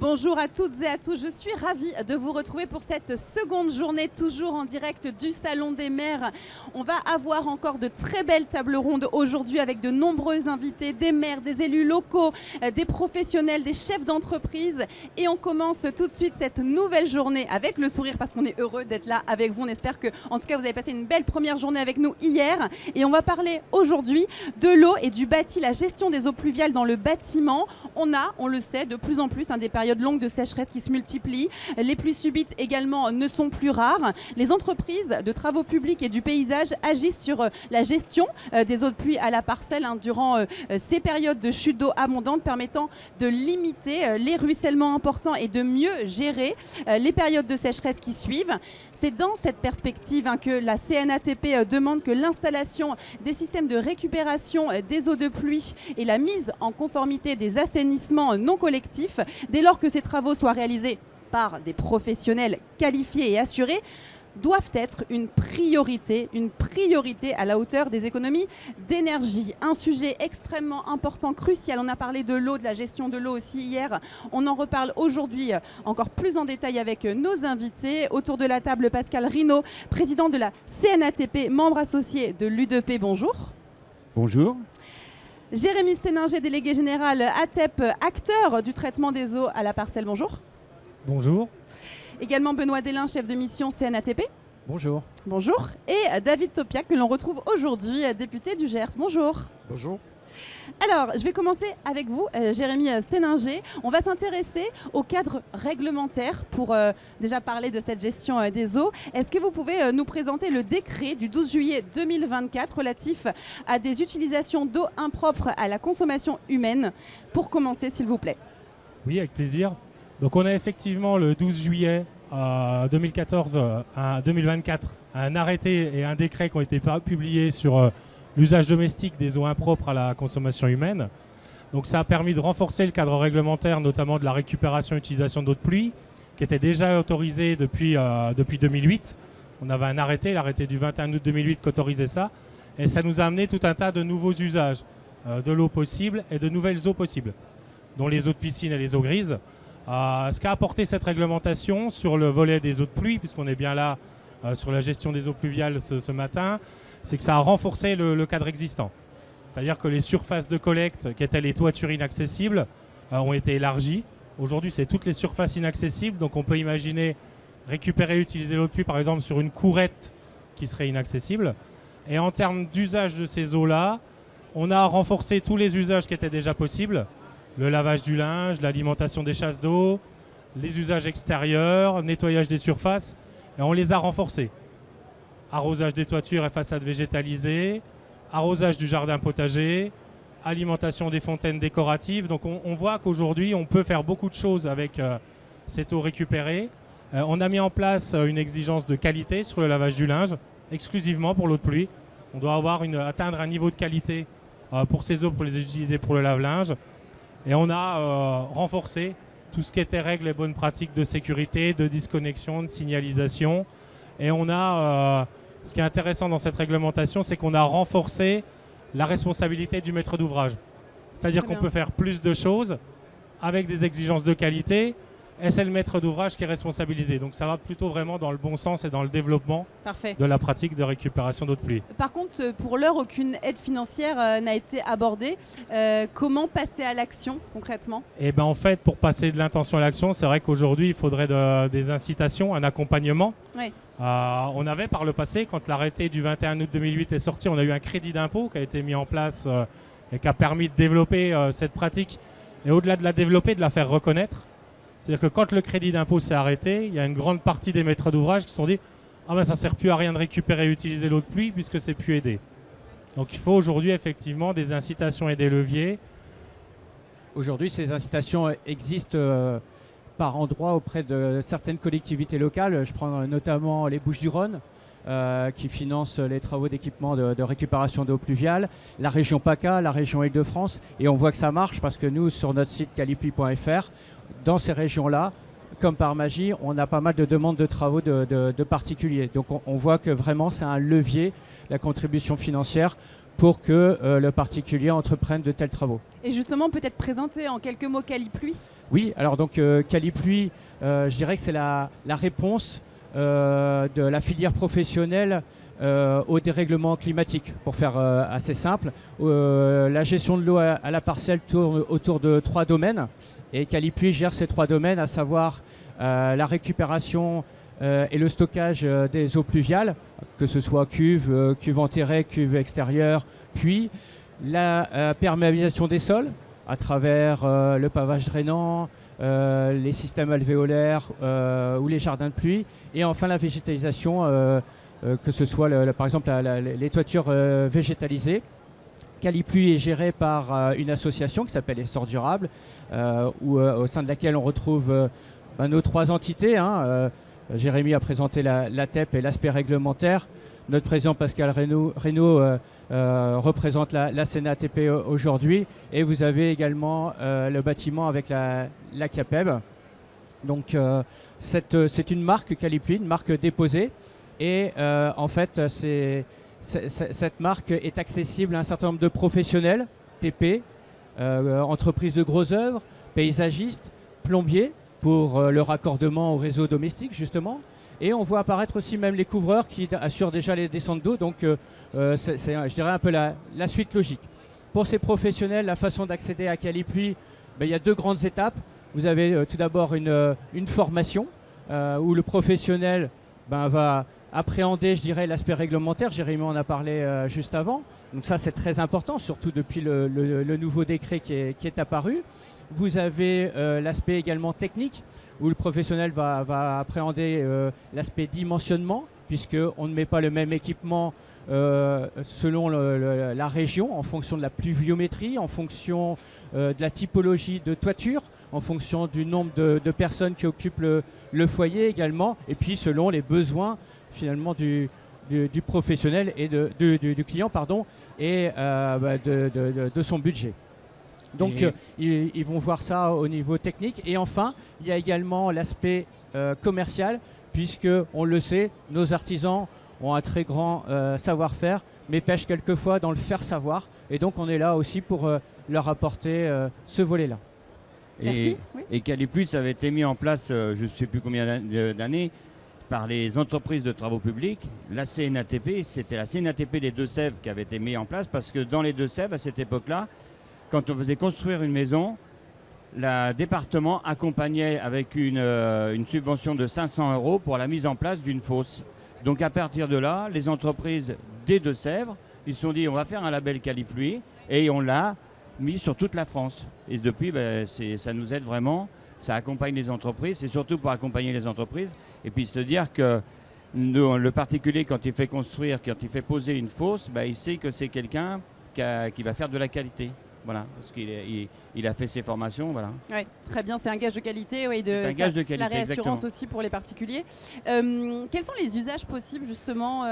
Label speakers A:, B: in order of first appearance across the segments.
A: Bonjour à toutes et à tous, je suis ravie de vous retrouver pour cette seconde journée, toujours en direct du Salon des maires. On va avoir encore de très belles tables rondes aujourd'hui avec de nombreux invités, des maires, des élus locaux, des professionnels, des chefs d'entreprise. Et on commence tout de suite cette nouvelle journée avec le sourire parce qu'on est heureux d'être là avec vous. On espère que, en tout cas, vous avez passé une belle première journée avec nous hier. Et on va parler aujourd'hui de l'eau et du bâti, la gestion des eaux pluviales dans le bâtiment. On le sait, de plus en plus des périodes longues de sécheresse qui se multiplient. Les pluies subites également ne sont plus rares. Les entreprises de travaux publics et du paysage agissent sur la gestion des eaux de pluie à la parcelle durant ces périodes de chute d'eau abondante, permettant de limiter les ruissellements importants et de mieux gérer les périodes de sécheresse qui suivent. C'est dans cette perspective que la CNATP demande que l'installation des systèmes de récupération des eaux de pluie et la mise en conformité des assainissements non collectifs, dès lors que ces travaux soient réalisés par des professionnels qualifiés et assurés, doivent être une priorité à la hauteur des économies d'énergie. Un sujet extrêmement important, crucial. On a parlé de l'eau, de la gestion de l'eau aussi hier. On en reparle aujourd'hui encore plus en détail avec nos invités. Autour de la table, Pascal Rinaud, président de la CNATP, membre associé de l'UDP. Bonjour.
B: Bonjour.
A: Jérémy Sténinger, délégué général ATEP, acteur du traitement des eaux à la parcelle. Bonjour.
B: Bonjour.
A: Également Benoît Délin, chef de mission CNATP.
C: Bonjour.
A: Bonjour. Et David Topiac, que l'on retrouve aujourd'hui, député du Gers. Bonjour.
C: Bonjour.
A: Alors, je vais commencer avec vous, Jérémy Sténinger. On va s'intéresser au cadre réglementaire pour déjà parler de cette gestion des eaux. Est-ce que vous pouvez nous présenter le décret du 12 juillet 2024 relatif à des utilisations d'eau impropres à la consommation humaine? Pour commencer, s'il vous plaît.
B: Oui, avec plaisir. Donc on a effectivement le 12 juillet 2024 un arrêté et un décret qui ont été publiés sur l'usage domestique des eaux impropres à la consommation humaine. Donc ça a permis de renforcer le cadre réglementaire, notamment de la récupération et utilisation d'eau de pluie, qui était déjà autorisée depuis 2008. On avait un arrêté, l'arrêté du 21 août 2008 qui autorisait ça. Et ça nous a amené tout un tas de nouveaux usages de l'eau possible et de nouvelles eaux possibles, dont les eaux de piscine et les eaux grises. Ce qu'a apporté cette réglementation sur le volet des eaux de pluie, puisqu'on est bien là sur la gestion des eaux pluviales ce matin, c'est que ça a renforcé le cadre existant. C'est-à-dire que les surfaces de collecte, qui étaient les toitures inaccessibles, ont été élargies. Aujourd'hui, c'est toutes les surfaces inaccessibles. Donc on peut imaginer récupérer et utiliser l'eau de pluie, par exemple, sur une courette qui serait inaccessible. Et en termes d'usage de ces eaux-là, on a renforcé tous les usages qui étaient déjà possibles. Le lavage du linge, l'alimentation des chasses d'eau, les usages extérieurs, nettoyage des surfaces. Et on les a renforcés. Arrosage des toitures et façades végétalisées, arrosage du jardin potager, alimentation des fontaines décoratives. Donc on voit qu'aujourd'hui, on peut faire beaucoup de choses avec cette eau récupérée. On a mis en place une exigence de qualité sur le lavage du linge, exclusivement pour l'eau de pluie. On doit atteindre un niveau de qualité pour ces eaux, pour les utiliser pour le lave-linge. Et on a renforcé tout ce qui était règles et bonnes pratiques de sécurité, de disconnexion, de signalisation. Et on a... ce qui est intéressant dans cette réglementation, c'est qu'on a renforcé la responsabilité du maître d'ouvrage. C'est-à-dire qu'on peut faire plus de choses avec des exigences de qualité et c'est le maître d'ouvrage qui est responsabilisé. Donc ça va plutôt vraiment dans le bon sens et dans le développement de la pratique de récupération d'eau de pluie.
A: Par contre, pour l'heure, aucune aide financière n'a été abordée. Comment passer à l'action concrètement?
B: Et ben en fait, pour passer de l'intention à l'action, c'est vrai qu'aujourd'hui, il faudrait des incitations, un accompagnement.
A: Oui.
B: On avait par le passé, quand l'arrêté du 21 août 2008 est sorti, on a eu un crédit d'impôt qui a été mis en place et qui a permis de développer cette pratique et au-delà de la développer, de la faire reconnaître. C'est-à-dire que quand le crédit d'impôt s'est arrêté, il y a une grande partie des maîtres d'ouvrage qui se sont dit « Ah ben ça ne sert plus à rien de récupérer et utiliser l'eau de pluie puisque c'est plus aidé ». Donc il faut aujourd'hui effectivement des incitations et des leviers.
C: Aujourd'hui, ces incitations existent par endroits auprès de certaines collectivités locales. Je prends notamment les Bouches-du-Rhône qui financent les travaux d'équipement de récupération d'eau pluviale, la région PACA, la région Île-de-France. Et on voit que ça marche parce que nous, sur notre site calipluie.fr, dans ces régions-là, comme par magie, on a pas mal de demandes de travaux de particuliers. Donc on voit que vraiment c'est un levier, la contribution financière, pour que le particulier entreprenne de tels travaux.
A: Et justement, peut-être présenter en quelques mots Calipluie.
C: Oui, alors donc Calipluie, je dirais que c'est la réponse de la filière professionnelle au dérèglement climatique. Pour faire assez simple, la gestion de l'eau à la parcelle tourne autour de 3 domaines et Calipluie gère ces 3 domaines, à savoir la récupération et le stockage des eaux pluviales, que ce soit cuve, cuve enterrée, cuve extérieure, puis la perméabilisation des sols à travers le pavage drainant, les systèmes alvéolaires ou les jardins de pluie, et enfin la végétalisation, que ce soit par exemple les toitures végétalisées. Calipluie est géré par une association qui s'appelle Essor Durable, au sein de laquelle on retrouve nos 3 entités. Jérémy a présenté la TEP et l'aspect réglementaire. Notre président Pascal Reynaud représente la CNATP aujourd'hui. Et vous avez également le bâtiment avec la CAPEB. Donc c'est une marque Calipluie, une marque déposée. Et en fait, cette marque est accessible à un certain nombre de professionnels, TP, entreprises de gros œuvres, paysagistes, plombiers, pour le raccordement au réseau domestique justement. Et on voit apparaître aussi même les couvreurs qui assurent déjà les descentes d'eau. Donc c'est, je dirais, un peu la suite logique. Pour ces professionnels, la façon d'accéder à Calipluie, il y a 2 grandes étapes. Vous avez tout d'abord une formation où le professionnel va appréhender, je dirais, l'aspect réglementaire. Jérémy en a parlé juste avant. Donc ça, c'est très important, surtout depuis le nouveau décret qui est apparu. Vous avez l'aspect également technique, où le professionnel va appréhender l'aspect dimensionnement, puisqu'on ne met pas le même équipement selon la région, en fonction de la pluviométrie, en fonction de la typologie de toiture, en fonction du nombre de personnes qui occupent le foyer également, et puis selon les besoins finalement du professionnel et du client, pardon, et de son budget. Donc ils vont voir ça au niveau technique. Et enfin, il y a également l'aspect commercial, puisque on le sait, nos artisans ont un très grand savoir-faire, mais pêchent quelquefois dans le faire savoir. Et donc on est là aussi pour leur apporter ce volet-là.
A: Merci.
D: Et Calipluie, ça avait été mis en place, je ne sais plus combien d'années, par les entreprises de travaux publics. La CNATP, c'était la CNATP des Deux-Sèvres qui avait été mis en place, parce que dans les Deux-Sèvres, à cette époque-là, quand on faisait construire une maison, le département accompagnait avec une subvention de 500 € pour la mise en place d'une fosse. Donc à partir de là, les entreprises des Deux-Sèvres, ils se sont dit on va faire un label Calipluie, et on l'a mis sur toute la France. Et depuis, ça nous aide vraiment, ça accompagne les entreprises, c'est surtout pour accompagner les entreprises, et puis se dire que le particulier, quand il fait construire, quand il fait poser une fosse, il sait que c'est quelqu'un qui va faire de la qualité. Voilà, parce qu'il a fait ses formations, voilà.
A: Oui, très bien, c'est un gage de qualité,
D: c'est un gage de qualité,
A: la réassurance
D: exactement.
A: aussi pour les particuliers. Quels sont les usages possibles justement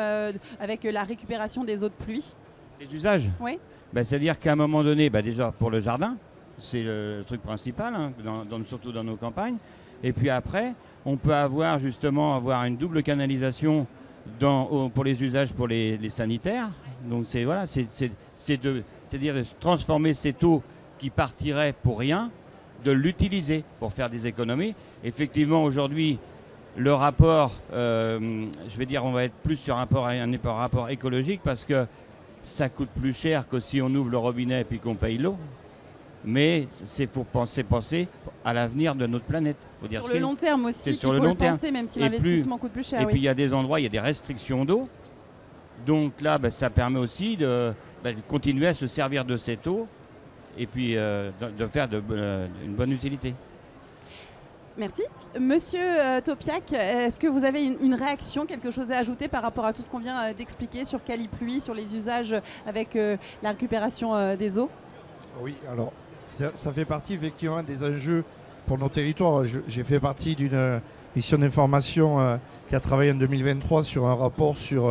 A: avec la récupération des eaux de pluie?
D: Les usages?
A: Oui.
D: C'est-à-dire qu'à un moment donné, déjà pour le jardin, c'est le truc principal, surtout dans nos campagnes. Et puis après, on peut avoir une double canalisation pour les usages pour les sanitaires. Donc c'est-à-dire de transformer cette eau qui partirait pour rien, de l'utiliser pour faire des économies. Effectivement, aujourd'hui, le rapport, on va être plus sur un rapport écologique, parce que ça coûte plus cher que si on ouvre le robinet et puis qu'on paye l'eau. Mais il faut penser à l'avenir de notre planète. Faut dire
A: sur le long terme aussi,
D: qu'il faut le penser,
A: même si l'investissement coûte plus cher.
D: Et puis il y a des endroits, il y a des restrictions d'eau. Donc là, ça permet aussi de continuer à se servir de cette eau et puis de faire une bonne utilité.
A: Merci. Monsieur Topiak, est-ce que vous avez une réaction, quelque chose à ajouter par rapport à tout ce qu'on vient d'expliquer sur Calipluie, sur les usages avec la récupération des eaux?
E: Oui, alors ça fait partie effectivement des enjeux pour nos territoires. J'ai fait partie d'une mission d'information qui a travaillé en 2023 sur un rapport sur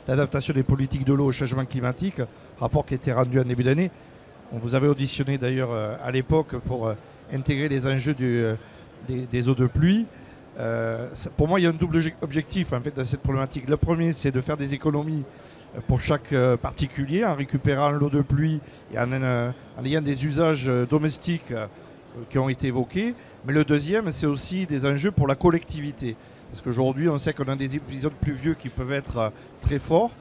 E: l'adaptation des politiques de l'eau au changement climatique, rapport qui a été rendu en début d'année. On vous avait auditionné d'ailleurs à l'époque pour intégrer les enjeux des eaux de pluie. Pour moi, il y a un double objectif en fait, dans cette problématique. Le premier, c'est de faire des économies pour chaque particulier en récupérant l'eau de pluie et en ayant des usages domestiques qui ont été évoqués. Mais le deuxième, c'est aussi des enjeux pour la collectivité. Parce qu'aujourd'hui, on sait qu'on a des épisodes pluvieux qui peuvent être très forts,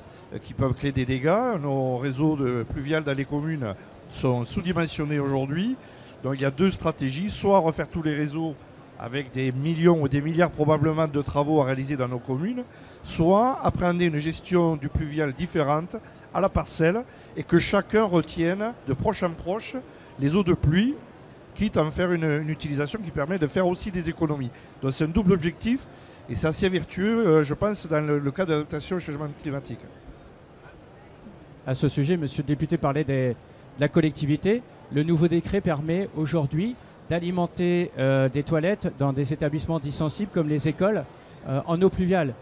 E: qui peuvent créer des dégâts. Nos réseaux pluviales dans les communes sont sous-dimensionnés aujourd'hui. Donc il y a deux stratégies, soit refaire tous les réseaux avec des millions ou des milliards probablement de travaux à réaliser dans nos communes, soit appréhender une gestion du pluvial différente à la parcelle et que chacun retienne de proche en proche les eaux de pluie, quitte à en faire une utilisation qui permet de faire aussi des économies. Donc c'est un double objectif et c'est assez vertueux, je pense, dans le cas d'adaptation au changement climatique.
C: À ce sujet, monsieur le député parlait de la collectivité. Le nouveau décret permet aujourd'hui d'alimenter des toilettes dans des établissements dits sensibles comme les écoles en eau pluviale,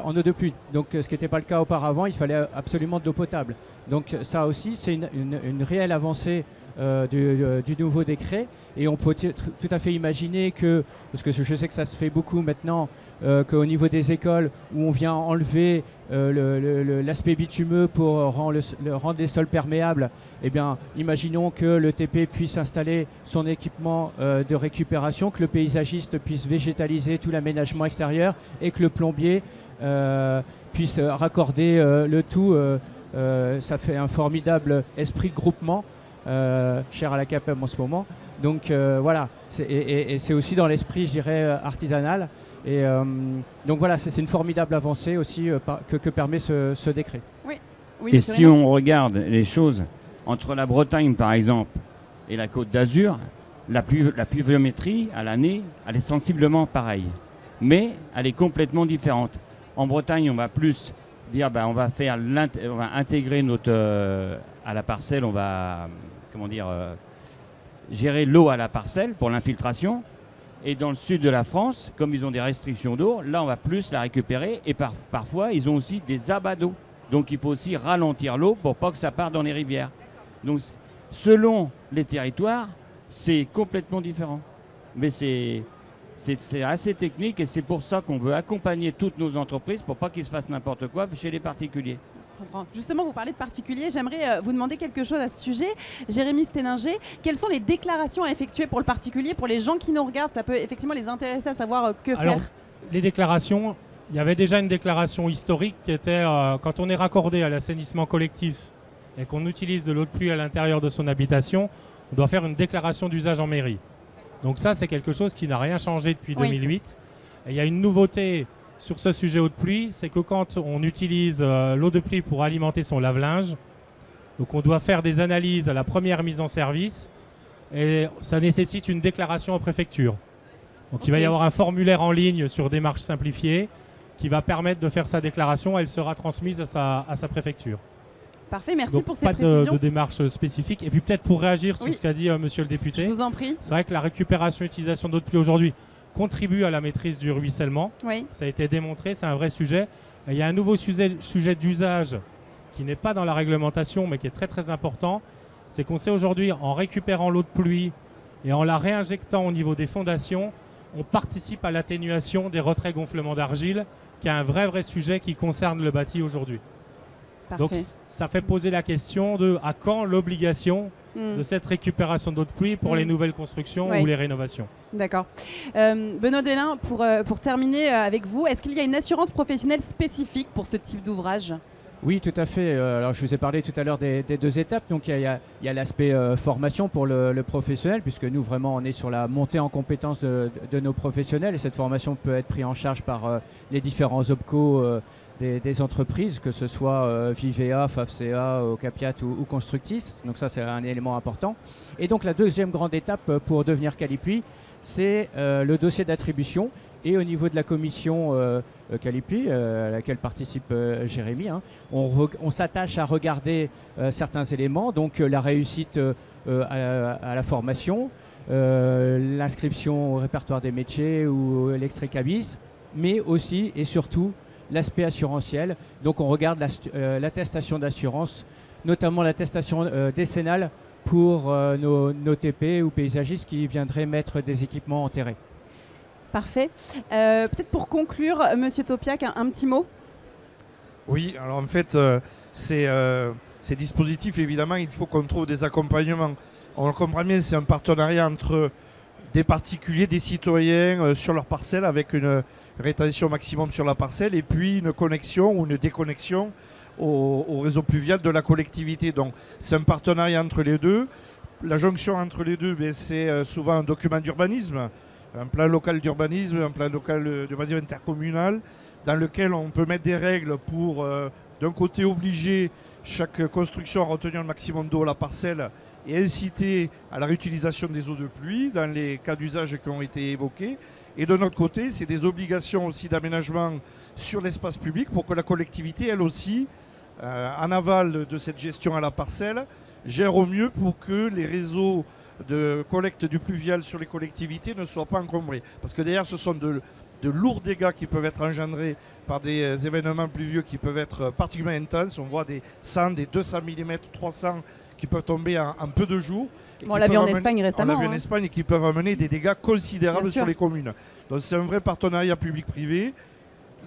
C: en eau de pluie. Donc ce qui n'était pas le cas auparavant, il fallait absolument de l'eau potable. Donc ça aussi, c'est une réelle avancée du nouveau décret. Et on peut tout à fait imaginer que, parce que je sais que ça se fait beaucoup maintenant, qu'au niveau des écoles où on vient enlever l'aspect bitumeux pour rendre les sols perméables, eh bien, imaginons que le TP puisse installer son équipement de récupération, que le paysagiste puisse végétaliser tout l'aménagement extérieur et que le plombier puisse raccorder le tout. Ça fait un formidable esprit de groupement, cher à la CAPEM en ce moment. Donc voilà, et c'est aussi dans l'esprit, je dirais, artisanal. Et donc voilà, c'est une formidable avancée aussi que permet ce décret.
A: Oui,
D: et si on regarde les choses, entre la Bretagne par exemple et la Côte d'Azur, la pluviométrie à l'année, elle est sensiblement pareille. Mais elle est complètement différente. En Bretagne, on va plus dire, on va intégrer à la parcelle, on va gérer l'eau à la parcelle pour l'infiltration. Et dans le sud de la France, comme ils ont des restrictions d'eau, là on va plus la récupérer et parfois ils ont aussi des abats d'eau. Donc il faut aussi ralentir l'eau pour pas que ça parte dans les rivières. Donc selon les territoires, c'est complètement différent. Mais c'est assez technique et c'est pour ça qu'on veut accompagner toutes nos entreprises pour pas qu'ils se fassent n'importe quoi chez les particuliers.
A: Justement, vous parlez de particuliers. J'aimerais vous demander quelque chose à ce sujet. Jérémy Sténinger, quelles sont les déclarations à effectuer pour le particulier, pour les gens qui nous regardent? Ça peut effectivement les intéresser à savoir que faire.
B: Les déclarations, il y avait déjà une déclaration historique qui était quand on est raccordé à l'assainissement collectif et qu'on utilise de l'eau de pluie à l'intérieur de son habitation, on doit faire une déclaration d'usage en mairie. Donc ça, c'est quelque chose qui n'a rien changé depuis 2008. Et il y a une nouveauté sur ce sujet eau de pluie, c'est que quand on utilise l'eau de pluie pour alimenter son lave-linge, donc on doit faire des analyses à la première mise en service et ça nécessite une déclaration en préfecture. Donc il va y avoir un formulaire en ligne sur démarche simplifiée qui va permettre de faire sa déclaration. Elle sera transmise à sa préfecture.
A: Parfait, merci
B: donc,
A: pour ces précisions.
B: Pas de démarche spécifique. Et puis peut-être pour réagir sur ce qu'a dit monsieur le député.
A: Je vous en prie.
B: C'est vrai que la récupération et utilisation d'eau de pluie aujourd'hui contribue à la maîtrise du ruissellement.
A: Oui.
B: Ça a été démontré, c'est un vrai sujet. Et il y a un nouveau sujet d'usage qui n'est pas dans la réglementation mais qui est très très important. C'est qu'on sait aujourd'hui, en récupérant l'eau de pluie et en la réinjectant au niveau des fondations, on participe à l'atténuation des retraits gonflements d'argile, qui est un vrai sujet qui concerne le bâti aujourd'hui. Donc ça fait poser la question de à quand l'obligation de cette récupération d'eau de pluie pour les nouvelles constructions ou les rénovations.
A: D'accord. Benoît Delain, pour terminer avec vous, est-ce qu'il y a une assurance professionnelle spécifique pour ce type d'ouvrage ?
C: Oui, tout à fait. Alors, je vous ai parlé tout à l'heure des deux étapes. Donc, il y a l'aspect formation pour le professionnel, puisque nous, vraiment, on est sur la montée en compétences de nos professionnels. Et cette formation peut être prise en charge par les différents OPCO des entreprises, que ce soit Vivea, Fafcea, Ocapiat ou Constructis. Donc ça, c'est un élément important. Et donc, la deuxième grande étape pour devenir Qualipluie, c'est le dossier d'attribution. Et au niveau de la commission Qualipluie, à laquelle participe Jérémy, on s'attache à regarder certains éléments, donc la réussite à la formation, l'inscription au répertoire des métiers ou l'extrait cabis, mais aussi et surtout l'aspect assurantiel. Donc on regarde l'attestation d'assurance, notamment l'attestation décennale pour nos TP ou paysagistes qui viendraient mettre des équipements enterrés.
A: Parfait. Peut-être pour conclure, Monsieur Topiak, un petit mot.
E: Oui, alors en fait, ces dispositifs, évidemment, il faut qu'on trouve des accompagnements. On le comprend bien, c'est un partenariat entre des particuliers, des citoyens sur leur parcelle avec une rétention maximum sur la parcelle et puis une connexion ou une déconnexion au réseau pluvial de la collectivité. Donc c'est un partenariat entre les deux. La jonction entre les deux, c'est souvent un document d'urbanisme, un plan local d'urbanisme, un plan local d'urbanisme intercommunal, dans lequel on peut mettre des règles pour, d'un côté, obliger chaque construction à retenir le maximum d'eau à la parcelle et inciter à la réutilisation des eaux de pluie dans les cas d'usage qui ont été évoqués. Et de notre côté, c'est des obligations aussi d'aménagement sur l'espace public pour que la collectivité, elle aussi, en aval de cette gestion à la parcelle, gère au mieux pour que les réseaux de collecte du pluvial sur les collectivités ne soient pas encombrés. Parce que derrière, ce sont de lourds dégâts qui peuvent être engendrés par des événements pluvieux qui peuvent être particulièrement intenses. On voit des 100, des 200 mm, 300 qui peuvent tomber en peu de jours.
A: On l'a vu en Espagne récemment.
E: On l'a vu en Espagne et qui peuvent amener des dégâts considérables sur les communes. Donc c'est un vrai partenariat public-privé,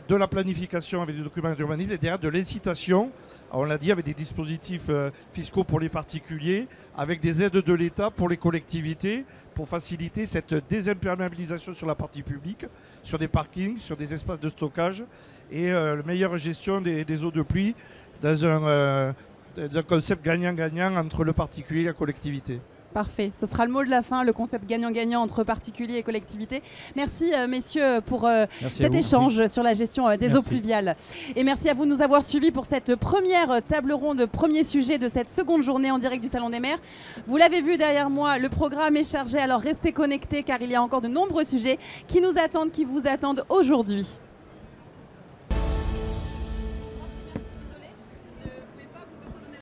E: de la planification avec des documents d'urbanisme et derrière de l'incitation, on l'a dit, avec des dispositifs fiscaux pour les particuliers, avec des aides de l'État pour les collectivités, pour faciliter cette désimperméabilisation sur la partie publique, sur des parkings, sur des espaces de stockage et la meilleure gestion des eaux de pluie dans un concept gagnant-gagnant entre le particulier et la collectivité.
A: Parfait, ce sera le mot de la fin, le concept gagnant-gagnant entre particuliers et collectivités. Merci messieurs pour cet échange sur la gestion des eaux pluviales. Et merci à vous de nous avoir suivis pour cette première table ronde, premier sujet de cette seconde journée en direct du Salon des maires. Vous l'avez vu derrière moi, le programme est chargé, alors restez connectés car il y a encore de nombreux sujets qui nous attendent, qui vous attendent aujourd'hui.